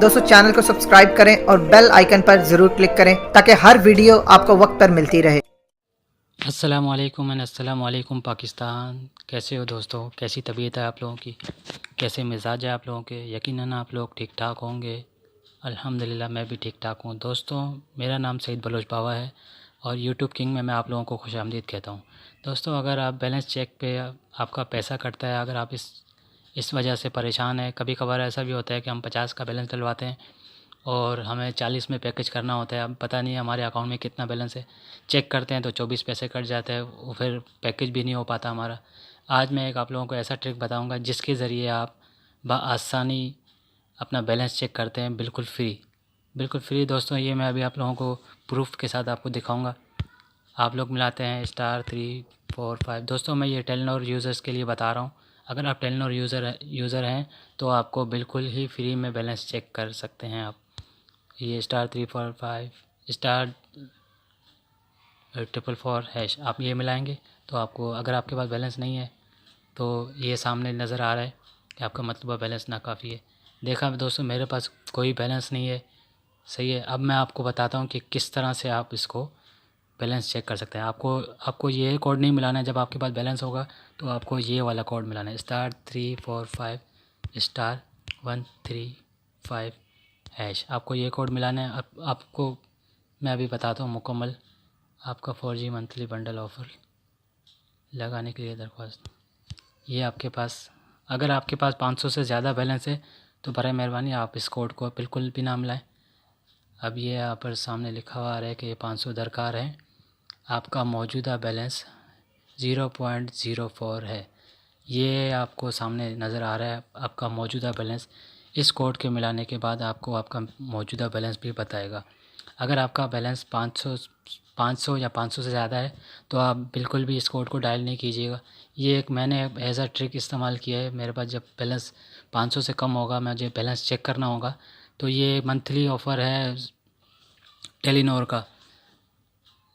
दोस्तों चैनल को सब्सक्राइब करें और बेल आइकन पर ज़रूर क्लिक करें ताकि हर वीडियो आपको वक्त पर मिलती रहे। अस्सलाम वालेकुम पाकिस्तान। कैसे हो दोस्तों, कैसी तबीयत है आप लोगों की, कैसे मिजाज है आप लोगों के। यकीनन आप लोग ठीक ठाक होंगे। अल्हम्दुलिल्लाह मैं भी ठीक ठाक हूँ। दोस्तों मेरा नाम सईद बलोच बावा है और यूट्यूब किंग में मैं आप लोगों को खुशामदीद कहता हूँ। दोस्तों अगर आप बैलेंस चेक पे आपका पैसा कटता है, अगर आप इस वजह से परेशान है, कभी कभार ऐसा भी होता है कि हम 50 का बैलेंस डलवाते हैं और हमें 40 में पैकेज करना होता है। अब पता नहीं हमारे अकाउंट में कितना बैलेंस है, चेक करते हैं तो 24 पैसे कट जाते हैं, वो फिर पैकेज भी नहीं हो पाता हमारा। आज मैं एक आप लोगों को ऐसा ट्रिक बताऊंगा जिसके ज़रिए आप बआसानी अपना बैलेंस चेक करते हैं, बिल्कुल फ्री। दोस्तों ये मैं अभी आप लोगों को प्रूफ के साथ आपको दिखाऊंगा। आप लोग मिलाते हैं *345। दोस्तों मैं ये टेलीनॉर यूज़र्स के लिए बता रहा हूँ। अगर आप टेलीनॉर यूज़र हैं तो आपको बिल्कुल ही फ्री में बैलेंस चेक कर सकते हैं। आप ये *345 *444# आप ये मिलाएंगे तो आपको, अगर आपके पास बैलेंस नहीं है तो ये सामने नज़र आ रहा है कि आपका मतलूबा बैलेंस नाकाफ़ी है। देखा दोस्तों मेरे पास कोई बैलेंस नहीं है, सही है। अब मैं आपको बताता हूँ कि किस तरह से आप इसको बैलेंस चेक कर सकते हैं। आपको ये कोड नहीं मिलाना है। जब आपके पास बैलेंस होगा तो आपको ये वाला कोड मिलाना है *345 *135#। आपको ये कोड मिलाना है। अब आपको मैं अभी बताता हूँ मुकम्मल आपका 4G मंथली बंडल ऑफ़र लगाने के लिए दरख्वास्त। ये आपके पास, अगर आपके पास 500 से ज़्यादा बैलेंस है तो बराए मेहरबानी आप इस कोड को बिल्कुल भी ना मिलाएं। अब ये यहाँ पर सामने लिखा हुआ है कि ये 500 दरकार है। आपका मौजूदा बैलेंस 0.04 है। ये आपको सामने नज़र आ रहा है आपका मौजूदा बैलेंस। इस कोड के मिलाने के बाद आपको आपका मौजूदा बैलेंस भी बताएगा। अगर आपका बैलेंस 500 या 500 से ज़्यादा है तो आप बिल्कुल भी इस कोड को डायल नहीं कीजिएगा। ये एक मैंने एज अ ट्रिक इस्तेमाल किया है। मेरे पास जब बैलेंस 500 से कम होगा, मुझे बैलेंस चेक करना होगा, तो ये मंथली ऑफ़र है टेलीनॉर का,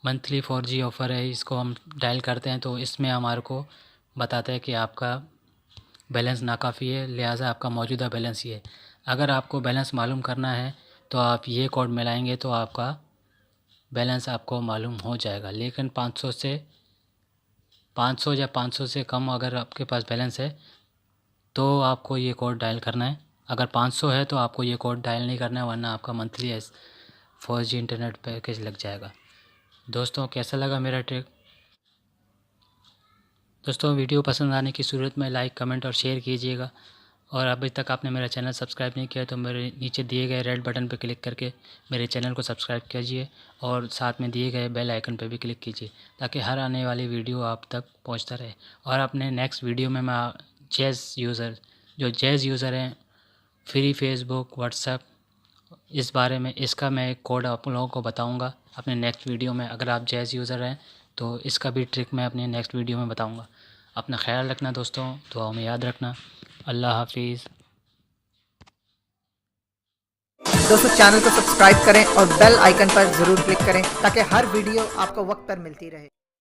मंथली 4G ऑफ़र है। इसको हम डायल करते हैं तो इसमें हमारे को बताता है कि आपका बैलेंस नाकाफ़ी है, लिहाजा आपका मौजूदा बैलेंस ये है। अगर आपको बैलेंस मालूम करना है तो आप ये कोड मिलाएंगे तो आपका बैलेंस आपको मालूम हो जाएगा। लेकिन 500 या 500 से कम अगर आपके पास बैलेंस है तो आपको ये कोड डायल करना है। अगर 500 है तो आपको ये कोड डायल नहीं करना है, वरना आपका मंथली 4G इंटरनेट पैकेज लग जाएगा। दोस्तों कैसा लगा मेरा ट्रिक? दोस्तों वीडियो पसंद आने की सूरत में लाइक, कमेंट और शेयर कीजिएगा। और अभी तक आपने मेरा चैनल सब्सक्राइब नहीं किया तो मेरे नीचे दिए गए रेड बटन पर क्लिक करके मेरे चैनल को सब्सक्राइब कीजिए और साथ में दिए गए बेल आइकन पर भी क्लिक कीजिए ताकि हर आने वाली वीडियो आप तक पहुंचता रहे। और अपने नेक्स्ट वीडियो में मैं जैज़ यूज़र हैं, फ्री फेसबुक, व्हाट्सएप, इस बारे में इसका मैं एक कोड आप लोगों को बताऊँगा अपने नेक्स्ट वीडियो में। अगर आप जैज़ यूज़र हैं तो इसका भी ट्रिक मैं अपने नेक्स्ट वीडियो में बताऊँगा। अपना ख्याल रखना दोस्तों, दुआओं में याद रखना। अल्लाह हाफिज़। दोस्तों चैनल को सब्सक्राइब करें और बेल आइकन पर ज़रूर क्लिक करें ताकि हर वीडियो आपको वक्त पर मिलती रहे।